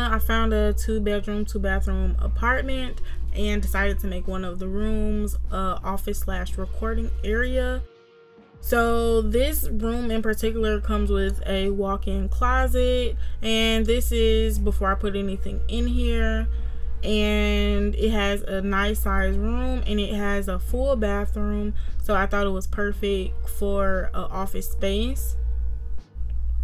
Arizona, I found a 2-bedroom, 2-bathroom apartment and decided to make one of the rooms office / recording area. So this room in particular comes with a walk-in closet, and this is before I put anything in here. And it has a nice size room, and it has a full bathroom, so I thought it was perfect for an office space.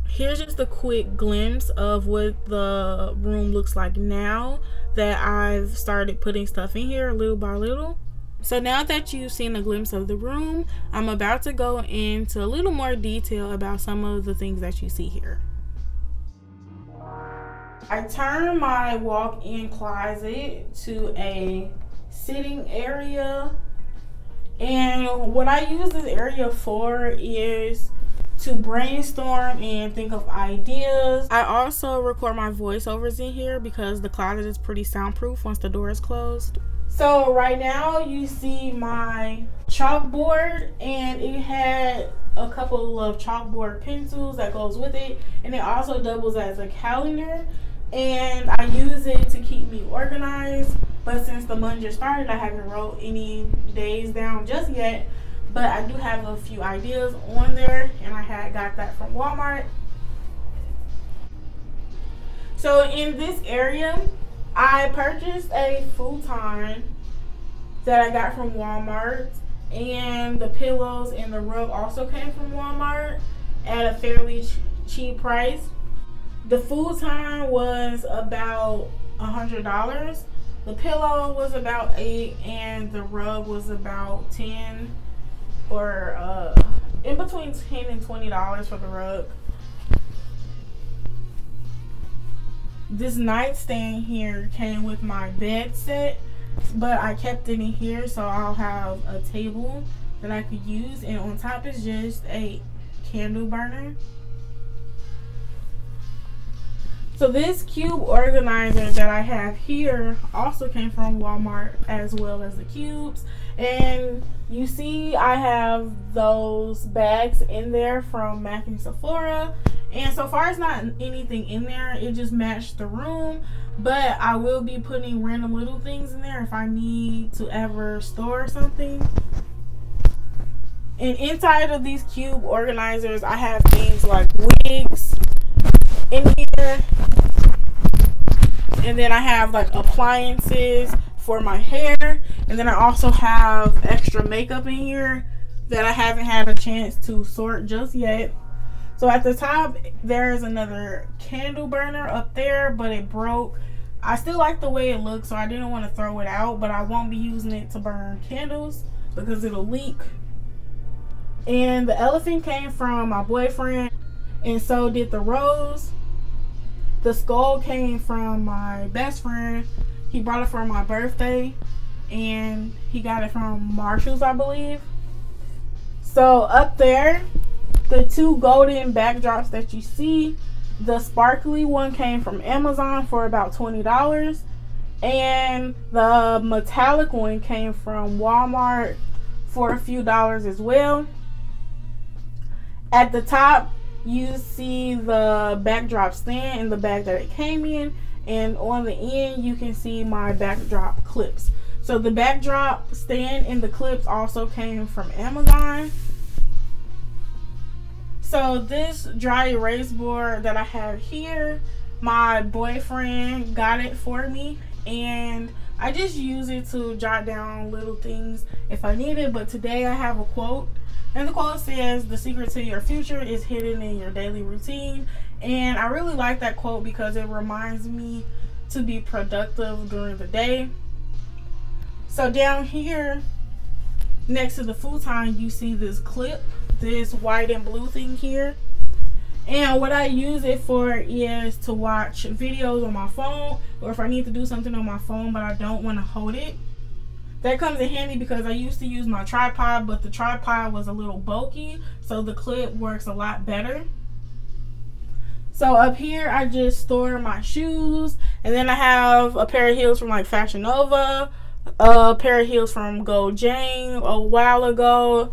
Here's just a quick glimpse of what the room looks like now that I've started putting stuff in here little by little. So now that you've seen a glimpse of the room, I'm about to go into a little more detail about some of the things that you see here. I turned my walk-in closet to a sitting area, and what I use this area for is to brainstorm and think of ideas. I also record my voiceovers in here because the closet is pretty soundproof once the door is closed. So right now you see my chalkboard, and it had a couple of chalkboard pencils that goes with it, and it also doubles as a calendar, and I use it to keep me organized. But since the month just started, I haven't wrote any days down just yet, but I do have a few ideas on there, and I had got that from Walmart. So in this area, I purchased a futon that I got from Walmart, and the pillows and the rug also came from Walmart at a fairly cheap price. The futon was about $100. The pillow was about $8, and the rug was about $10, or in between $10 and $20 for the rug. This nightstand here came with my bed set, but I kept it in here so I'll have a table that I could use, and on top is just a candle burner. So this cube organizer that I have here also came from Walmart, as well as the cubes. And you see I have those bags in there from MAC and Sephora. And so far it's not anything in there, it just matched the room. But I will be putting random little things in there if I need to ever store something. And inside of these cube organizers, I have things like wigs in here. And then I have like appliances for my hair. And then I also have extra makeup in here that I haven't had a chance to sort just yet. So at the top, there is another candle burner up there, but it broke. I still like the way it looks, so I didn't want to throw it out, but I won't be using it to burn candles because it'll leak. And the elephant came from my boyfriend, and so did the rose. The skull came from my best friend. He brought it for my birthday, and he got it from Marshall's, I believe. So up there, the two golden backdrops that you see, the sparkly one came from Amazon for about $20, and the metallic one came from Walmart for a few dollars as well. At the top, you see the backdrop stand and the bag that it came in, and on the end you can see my backdrop clips. So the backdrop stand and the clips also came from Amazon. So this dry erase board that I have here, my boyfriend got it for me, and I just use it to jot down little things if I need it. But today I have a quote, and the quote says, "The secret to your future is hidden in your daily routine." And I really like that quote because it reminds me to be productive during the day. So down here next to the futon, you see this clip, this white and blue thing here. And what I use it for is to watch videos on my phone, or if I need to do something on my phone but I don't want to hold it. That comes in handy because I used to use my tripod, but the tripod was a little bulky, so the clip works a lot better. So up here I just store my shoes, and then I have a pair of heels from like Fashion Nova, a pair of heels from Gold Jane a while ago,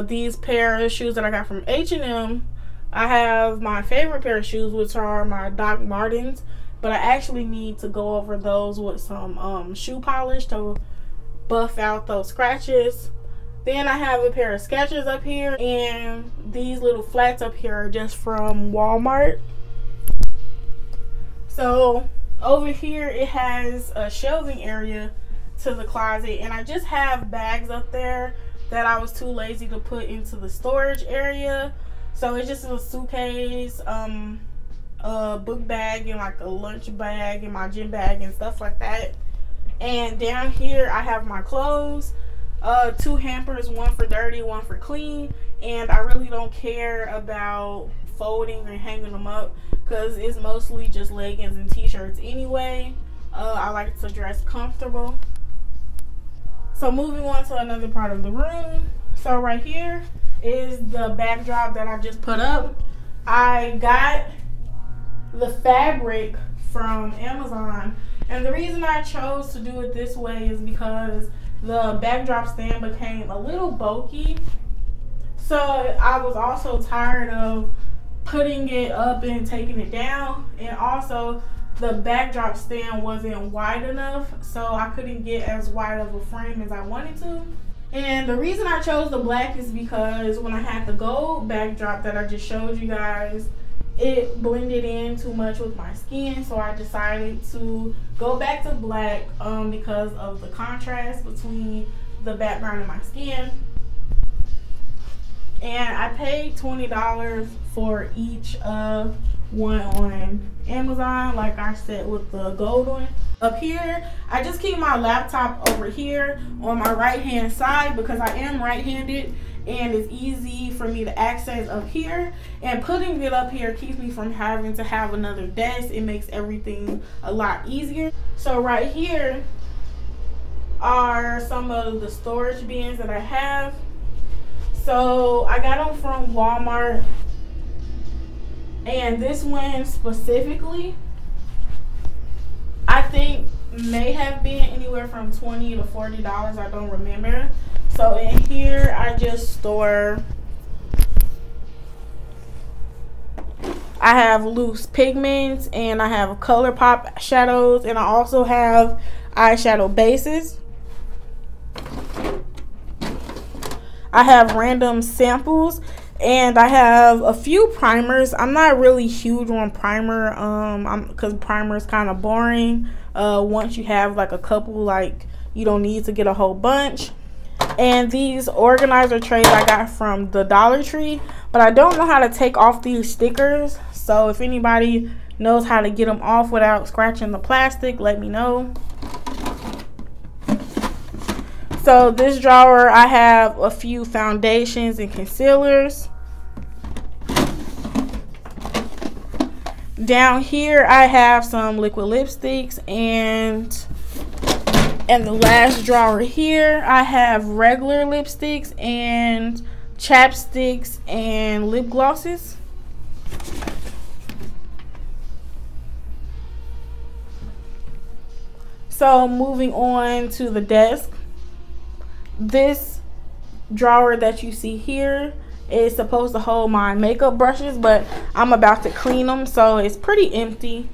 these pair of shoes that I got from H&M. I have my favorite pair of shoes, which are my Doc Martens, but I actually need to go over those with some shoe polish to buff out those scratches. Then I have a pair of Skechers up here, and these little flats up here are just from Walmart. So over here it has a shelving area to the closet, and I just have bags up there that I was too lazy to put into the storage area. So it's just a suitcase, a book bag, and like a lunch bag, and my gym bag and stuff like that. And down here I have my clothes, 2 hampers, one for dirty, one for clean. And I really don't care about folding and hanging them up because it's mostly just leggings and t-shirts anyway. I like to dress comfortable. So moving on to another part of the room. So right here is the backdrop that I just put up. I got the fabric from Amazon, and the reason I chose to do it this way is because the backdrop stand became a little bulky. So I was also tired of putting it up and taking it down, and also the backdrop stand wasn't wide enough, so I couldn't get as wide of a frame as I wanted to. And the reason I chose the black is because when I had the gold backdrop that I just showed you guys, it blended in too much with my skin, so I decided to go back to black because of the contrast between the background and my skin. And I paid $20 for each of one on Amazon, like I said with the gold one. Up here, I just keep my laptop over here on my right hand side because I am right-handed, and it's easy for me to access up here. And putting it up here keeps me from having to have another desk. It makes everything a lot easier. So right here are some of the storage bins that I have. So I got them from Walmart, and this one specifically I think may have been anywhere from $20 to $40. I don't remember. So in here I just store, I have loose pigments, and I have ColourPop shadows, and I also have eyeshadow bases. I have random samples, and I have a few primers. I'm not really huge on primer because primer is kind of boring. Once you have like a couple, like you don't need to get a whole bunch. And these organizer trays I got from the Dollar Tree, but I don't know how to take off these stickers. So if anybody knows how to get them off without scratching the plastic, let me know. So this drawer, I have a few foundations and concealers. Down here I have some liquid lipsticks, and in the last drawer here I have regular lipsticks and chapsticks and lip glosses. So moving on to the desk. This drawer that you see here is supposed to hold my makeup brushes, but I'm about to clean them, so it's pretty empty.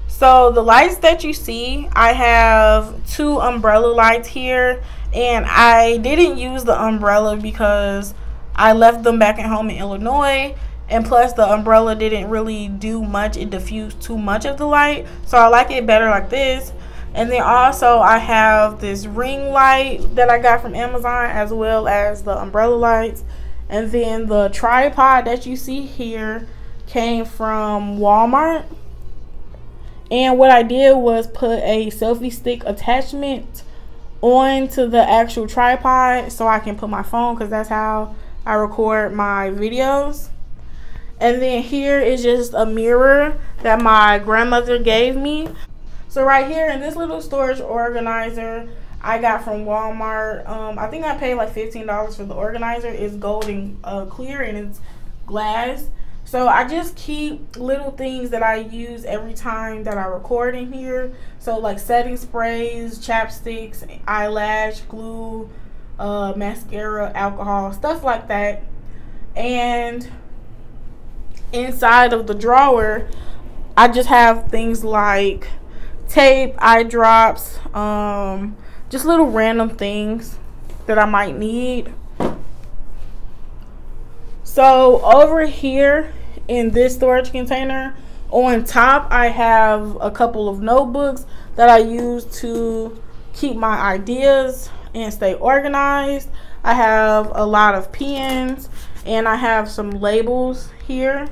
So the lights that you see, I have 2 umbrella lights here, and I didn't use the umbrella because I left them back at home in Illinois, and plus the umbrella didn't really do much. It diffused too much of the light, so I like it better like this. And then also I have this ring light that I got from Amazon, as well as the umbrella lights. And then the tripod that you see here came from Walmart. And what I did was put a selfie stick attachment onto the actual tripod so I can put my phone, because that's how I record my videos. And then here is just a mirror that my grandmother gave me. So right here in this little storage organizer I got from Walmart, I think I paid like $15 for the organizer. It's gold and clear, and it's glass. So I just keep little things that I use every time that I record in here. So like setting sprays, chapsticks, eyelash glue, mascara, alcohol, stuff like that. And inside of the drawer I just have things like tape, eye drops, just little random things that I might need. So over here in this storage container, on top I have a couple of notebooks that I use to keep my ideas and stay organized. I have a lot of pens, and I have some labels here,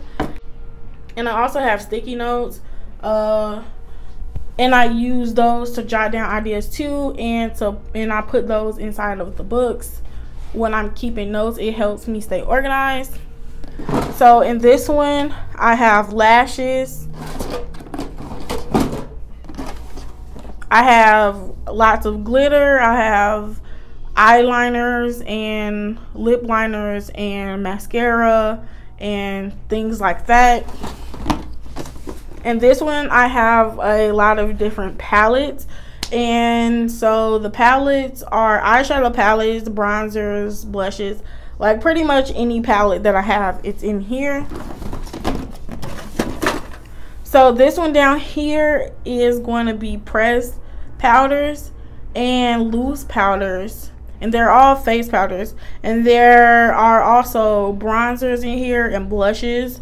and I also have sticky notes, and I use those to jot down ideas too, and I put those inside of the books. When I'm keeping notes, it helps me stay organized. So in this one, I have lashes, I have lots of glitter, I have eyeliners and lip liners and mascara and things like that. And this one, I have a lot of different palettes. And so the palettes are eyeshadow palettes, bronzers, blushes, like pretty much any palette that I have, it's in here. So this one down here is going to be pressed powders and loose powders, and they're all face powders. And there are also bronzers in here and blushes.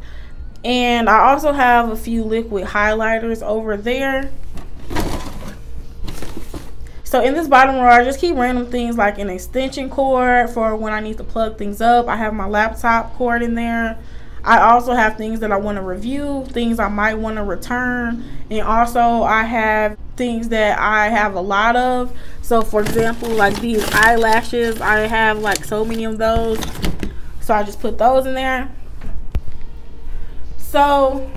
And I also have a few liquid highlighters over there. So in this bottom drawer, I just keep random things like an extension cord for when I need to plug things up. I have my laptop cord in there. I also have things that I want to review, things I might want to return, and also I have things that I have a lot of. So for example, like these eyelashes, I have like so many of those, so I just put those in there. So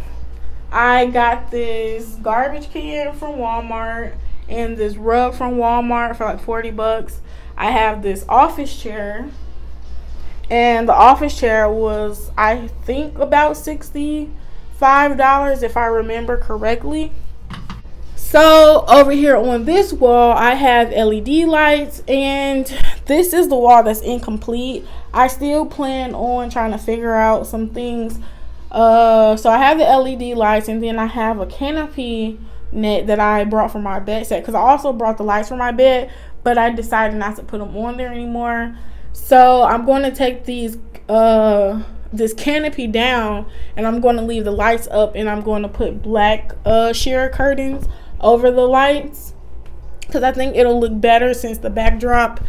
I got this garbage can from Walmart and this rug from Walmart for like 40 bucks. I have this office chair, and the office chair was, I think, about $65 if I remember correctly. So over here on this wall, I have LED lights, and this is the wall that's incomplete. I still plan on trying to figure out some things. So I have the LED lights, and then I have a canopy net that I brought for my bed set, because I also brought the lights for my bed, but I decided not to put them on there anymore. So I'm going to take these this canopy down, and I'm going to leave the lights up, and I'm going to put black sheer curtains over the lights, because I think it'll look better since the backdrop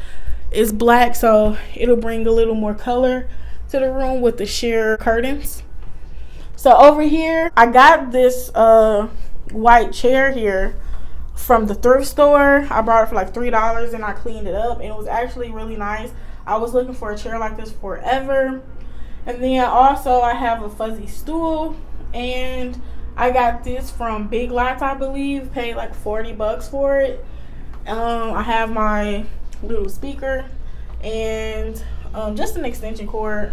is black. So it'll bring a little more color to the room with the sheer curtains. So over here, I got this white chair here from the thrift store. I bought it for like $3, and I cleaned it up, and it was actually really nice. I was looking for a chair like this forever. And then also I have a fuzzy stool, and I got this from Big Lots, I believe. Paid like 40 bucks for it. I have my little speaker and just an extension cord.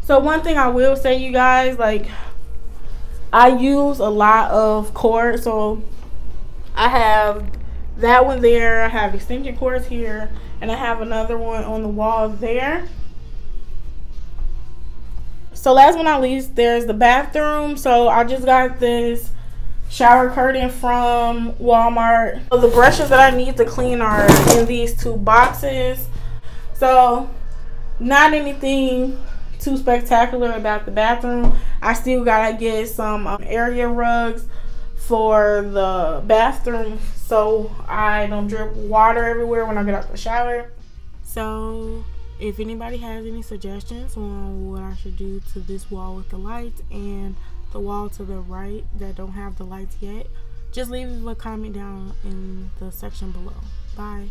So one thing I will say, you guys, like, I use a lot of cords. So I have that one there, I have extension cords here, and I have another one on the wall there. So last but not least, there's the bathroom. So I just got this shower curtain from Walmart. So the brushes that I need to clean are in these two boxes. So not anything too spectacular about the bathroom. I still gotta get some area rugs for the bathroom so I don't drip water everywhere when I get out the shower. So if anybody has any suggestions on what I should do to this wall with the lights and the wall to the right that don't have the lights yet, just leave a comment down in the section below. Bye.